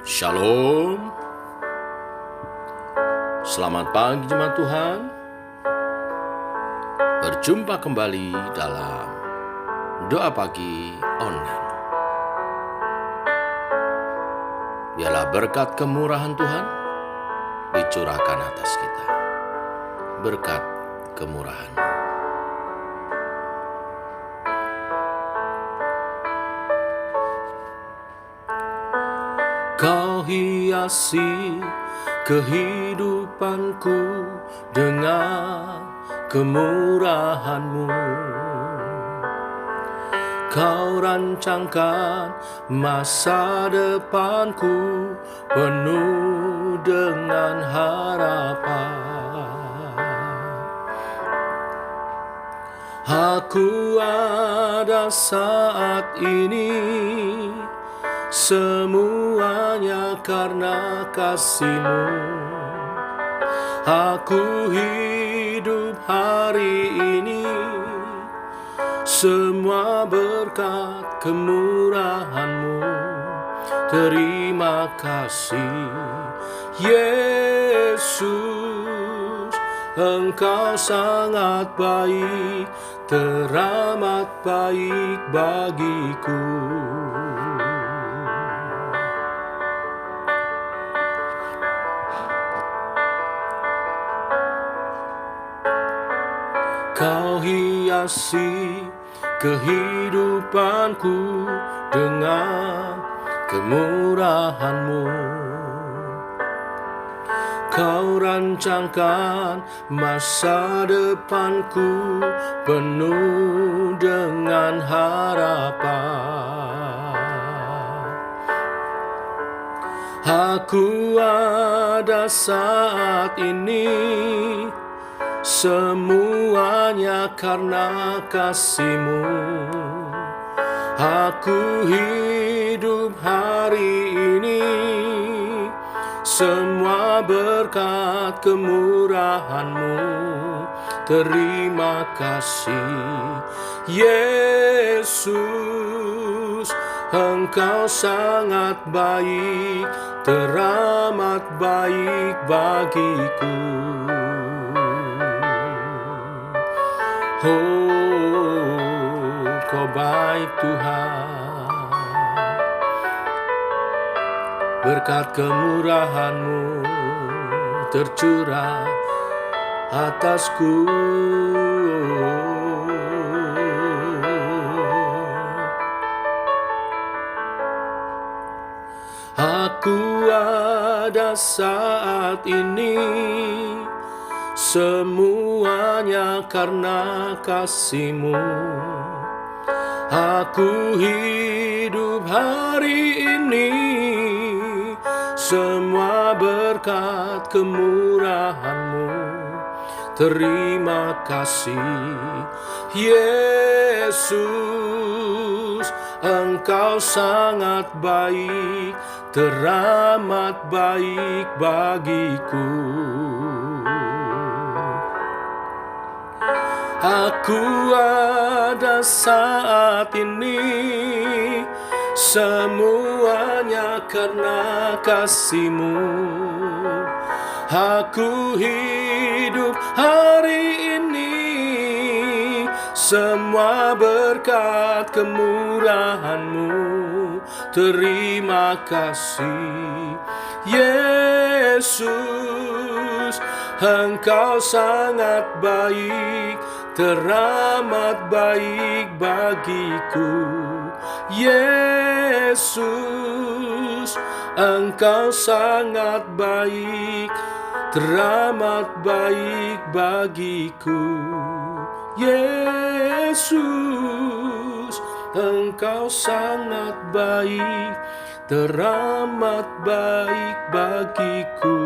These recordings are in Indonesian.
Shalom. Selamat pagi jemaat Tuhan. Berjumpa kembali dalam Doa Pagi Online. Biarlah berkat kemurahan Tuhan dicurahkan atas kita. Berkat kemurahan. Kau hiasi kehidupanku dengan kemurahan-Mu. Kau rancangkan masa depanku penuh dengan harapan. Aku ada saat ini semuanya karena kasih-Mu. Aku hidup hari ini semua berkat kemurahan-Mu. Terima kasih Yesus, Engkau sangat baik, teramat baik bagiku. Kau hiasi kehidupanku dengan kemurahan-Mu. Kau rancangkan masa depanku penuh dengan harapan. Aku ada saat ini semuanya karena kasih-Mu. Aku hidup hari ini semua berkat kemurahan-Mu. Terima kasih Yesus, Engkau sangat baik, teramat baik bagiku. Oh, Kau baik Tuhan, berkat kemurahan-Mu tercurah atasku. Aku ada saat ini semuanya karena kasih-Mu. Aku hidup hari ini semua berkat kemurahan-Mu. Terima kasih Yesus, Engkau sangat baik, teramat baik bagiku. Aku ada saat ini semuanya karena kasih-Mu. Aku hidup hari ini semua berkat kemurahan-Mu. Terima kasih Yesus, Engkau sangat baik, teramat baik bagiku. Yesus, Engkau sangat baik, teramat baik bagiku. Yesus, Engkau sangat baik, teramat baik bagiku.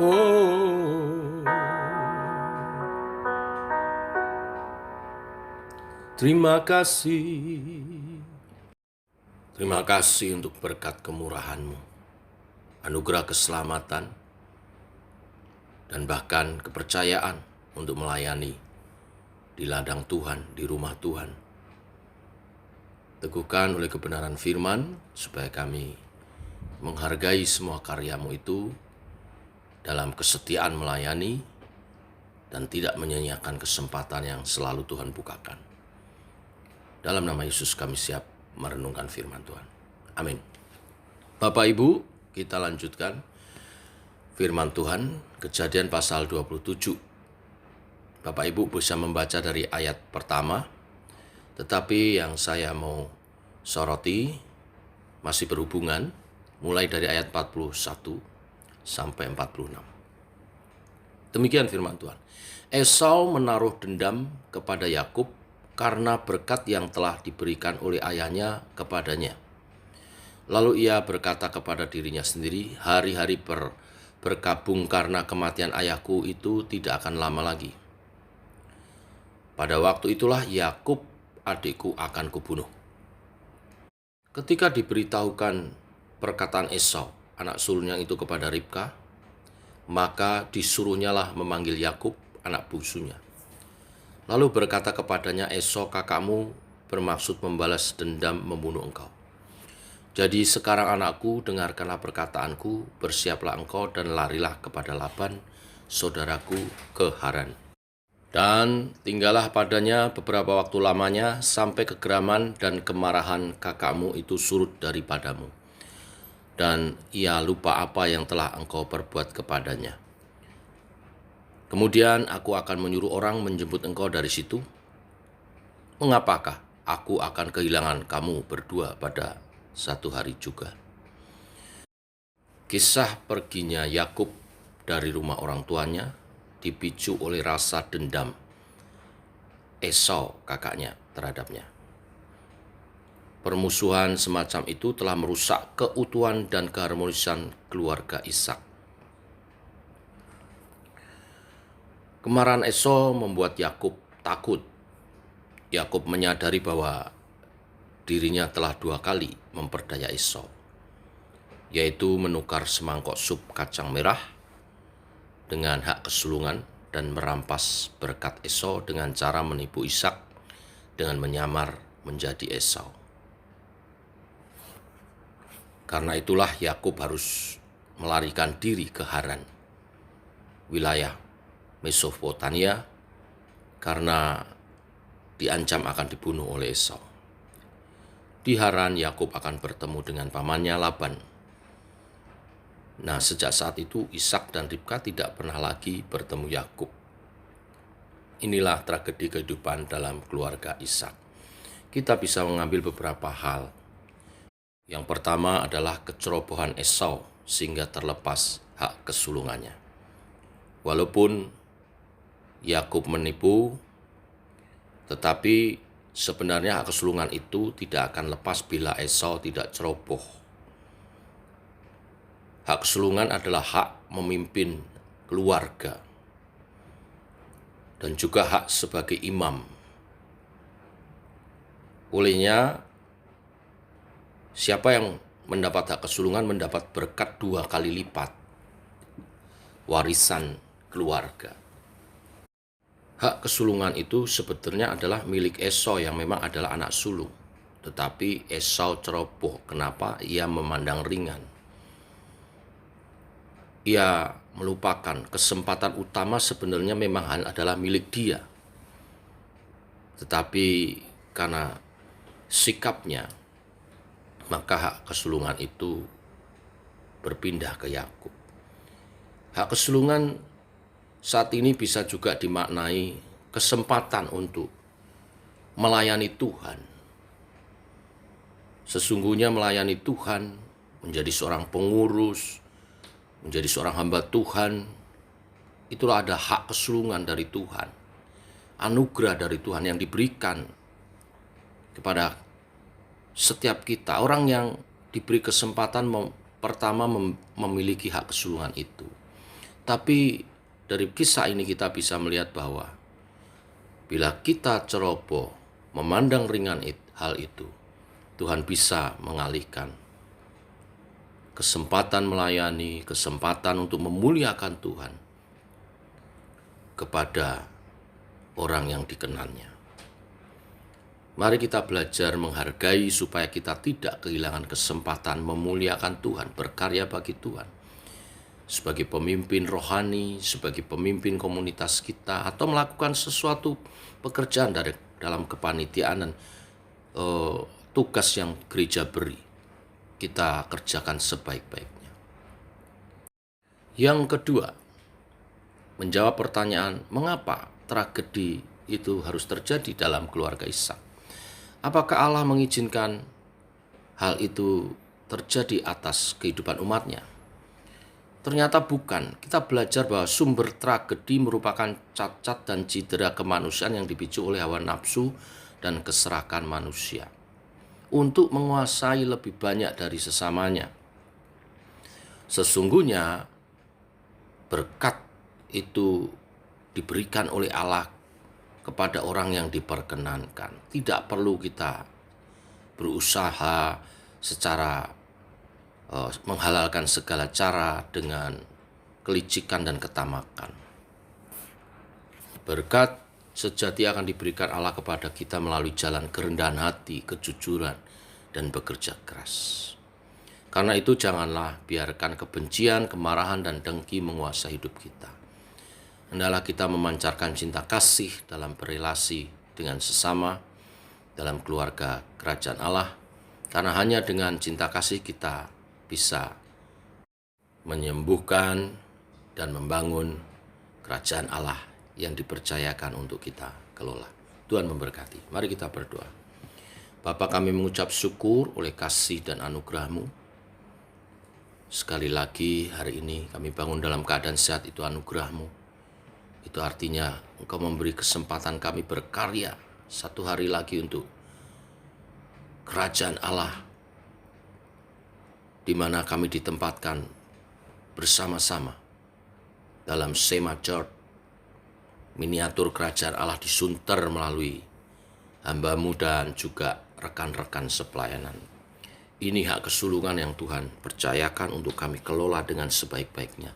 Oh, terima kasih. Terima kasih untuk berkat kemurahan-Mu, anugerah keselamatan, dan bahkan kepercayaan untuk melayani di ladang Tuhan, di rumah Tuhan. Teguhkan oleh kebenaran firman, supaya kami menghargai semua karya-Mu itu dalam kesetiaan melayani dan tidak menyia-nyiakan kesempatan yang selalu Tuhan bukakan. Dalam nama Yesus kami siap merenungkan firman Tuhan. Amin. Bapak Ibu, kita lanjutkan firman Tuhan, Kejadian pasal 27. Bapak Ibu bisa membaca dari ayat pertama, tetapi yang saya mau soroti masih berhubungan mulai dari ayat 41 sampai 46. Demikian firman Tuhan. Esau menaruh dendam kepada Yakub karena berkat yang telah diberikan oleh ayahnya kepadanya. Lalu ia berkata kepada dirinya sendiri, hari-hari berkabung karena kematian ayahku itu tidak akan lama lagi. Pada waktu itulah Yakub adikku akan kubunuh. Ketika diberitahukan perkataan Esau, anak sulungnya itu kepada Ribka, maka disuruhnyalah memanggil Yakub, anak bungsunya. Lalu berkata kepadanya, Esau kakakmu bermaksud membalas dendam membunuh engkau. Jadi sekarang anakku, dengarkanlah perkataanku, bersiaplah engkau dan larilah kepada Laban, saudaraku, ke Haran. Dan tinggallah padanya beberapa waktu lamanya, sampai kegeraman dan kemarahan kakakmu itu surut daripadamu. Dan ia lupa apa yang telah engkau perbuat kepadanya. Kemudian aku akan menyuruh orang menjemput engkau dari situ. Mengapakah aku akan kehilangan kamu berdua pada satu hari juga? Kisah perginya Yakub dari rumah orang tuanya dipicu oleh rasa dendam Esau kakaknya terhadapnya. Permusuhan semacam itu telah merusak keutuhan dan keharmonisan keluarga Ishak. Kemarahan Esau membuat Yakub takut. Yakub menyadari bahwa dirinya telah 2 kali memperdaya Esau, yaitu menukar semangkok sup kacang merah dengan hak kesulungan dan merampas berkat Esau dengan cara menipu Ishak dengan menyamar menjadi Esau. Karena itulah Yakub harus melarikan diri ke Haran, wilayah Mesopotamia, karena diancam akan dibunuh oleh Esau. Di Haran Yakub akan bertemu dengan pamannya Laban. Nah, sejak saat itu Ishak dan Ribka tidak pernah lagi bertemu Yakub. Inilah tragedi kehidupan dalam keluarga Ishak. Kita bisa mengambil beberapa hal. Yang pertama adalah kecerobohan Esau sehingga terlepas hak kesulungannya. Walaupun Yakub menipu, tetapi sebenarnya hak kesulungan itu tidak akan lepas bila Esau tidak ceroboh. Hak kesulungan adalah hak memimpin keluarga dan juga hak sebagai imam. Olehnya, siapa yang mendapat hak kesulungan mendapat berkat 2 kali lipat, warisan keluarga. Hak kesulungan itu sebetulnya adalah milik Esau yang memang adalah anak sulung. Tetapi Esau ceroboh. Kenapa? Ia memandang ringan. Ia melupakan kesempatan utama sebenarnya memang adalah milik dia. Tetapi karena sikapnya, maka hak kesulungan itu berpindah ke Yakub. Hak kesulungan saat ini bisa juga dimaknai kesempatan untuk melayani Tuhan. Sesungguhnya melayani Tuhan, menjadi seorang pengurus, menjadi seorang hamba Tuhan, itulah ada hak kesulungan dari Tuhan. Anugerah dari Tuhan yang diberikan kepada setiap kita. Orang yang diberi kesempatan pertama memiliki hak kesulungan itu. Tapi dari kisah ini kita bisa melihat bahwa bila kita ceroboh, memandang ringan hal itu, Tuhan bisa mengalihkan kesempatan melayani, kesempatan untuk memuliakan Tuhan kepada orang yang dikenalnya. Mari kita belajar menghargai supaya kita tidak kehilangan kesempatan memuliakan Tuhan, berkarya bagi Tuhan. Sebagai pemimpin rohani, sebagai pemimpin komunitas kita, atau melakukan sesuatu pekerjaan dalam kepanitiaan dan tugas yang gereja beri, kita kerjakan sebaik-baiknya. Yang kedua, menjawab pertanyaan mengapa tragedi itu harus terjadi dalam keluarga Ishak. Apakah Allah mengizinkan hal itu terjadi atas kehidupan umatnya? Ternyata bukan. Kita belajar bahwa sumber tragedi merupakan cacat dan cedera kemanusiaan yang dipicu oleh hawa nafsu dan keserakan manusia untuk menguasai lebih banyak dari sesamanya. Sesungguhnya berkat itu diberikan oleh Allah kepada orang yang diperkenankan. Tidak perlu kita berusaha secara menghalalkan segala cara dengan kelicikan dan ketamakan. Berkat sejati akan diberikan Allah kepada kita melalui jalan kerendahan hati, kejujuran, dan bekerja keras. Karena itu janganlah biarkan kebencian, kemarahan, dan dengki menguasai hidup kita. Hendaklah kita memancarkan cinta kasih dalam berelasi dengan sesama, dalam keluarga kerajaan Allah, karena hanya dengan cinta kasih kita bisa menyembuhkan dan membangun kerajaan Allah yang dipercayakan untuk kita kelola. Tuhan memberkati. Mari kita berdoa. Bapa, kami mengucap syukur oleh kasih dan anugerah-Mu. Sekali lagi hari ini kami bangun dalam keadaan sehat, itu anugerah-Mu. Itu artinya Engkau memberi kesempatan kami berkarya satu hari lagi untuk kerajaan Allah, di mana kami ditempatkan bersama-sama dalam Shema Church. Miniatur kerajaan Allah disunter melalui hamba-Mu dan juga rekan-rekan sepelayanan. Ini hak kesulungan yang Tuhan percayakan untuk kami kelola dengan sebaik-baiknya.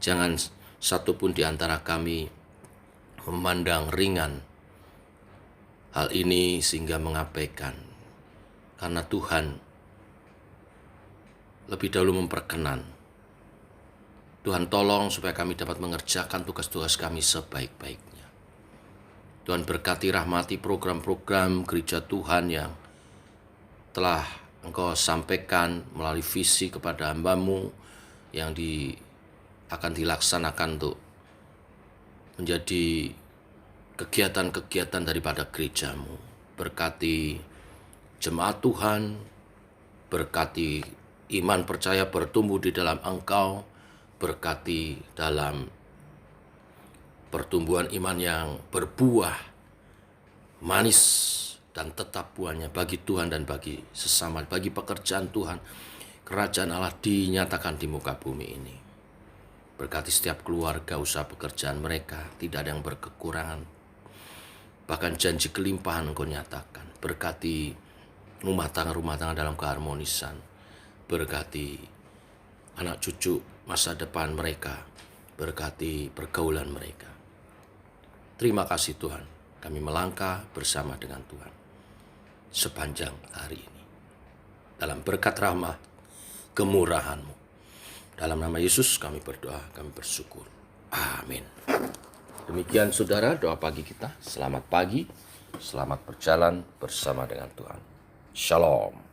Jangan satupun di antara kami memandang ringan hal ini sehingga mengabaikan. Karena Tuhan lebih dahulu memperkenan. Tuhan tolong supaya kami dapat mengerjakan tugas-tugas kami sebaik-baiknya. Tuhan berkati, rahmati program-program gereja Tuhan yang telah Engkau sampaikan melalui visi kepada hamba-Mu yang akan dilaksanakan untuk menjadi kegiatan-kegiatan daripada gereja-Mu. Berkati jemaat Tuhan, berkati iman percaya bertumbuh di dalam Engkau, berkati dalam pertumbuhan iman yang berbuah, manis dan tetap buahnya bagi Tuhan dan bagi sesama, bagi pekerjaan Tuhan. Kerajaan Allah dinyatakan di muka bumi ini. Berkati setiap keluarga, usaha pekerjaan mereka, tidak ada yang berkekurangan. Bahkan janji kelimpahan Engkau nyatakan. Berkati rumah tangga dalam keharmonisan. Berkati anak cucu masa depan mereka. Berkati pergaulan mereka. Terima kasih Tuhan, kami melangkah bersama dengan Tuhan sepanjang hari ini. Dalam berkat rahmat, kemurahan-Mu. Dalam nama Yesus kami berdoa, kami bersyukur. Amin. Demikian saudara doa pagi kita. Selamat pagi, selamat berjalan bersama dengan Tuhan. Shalom.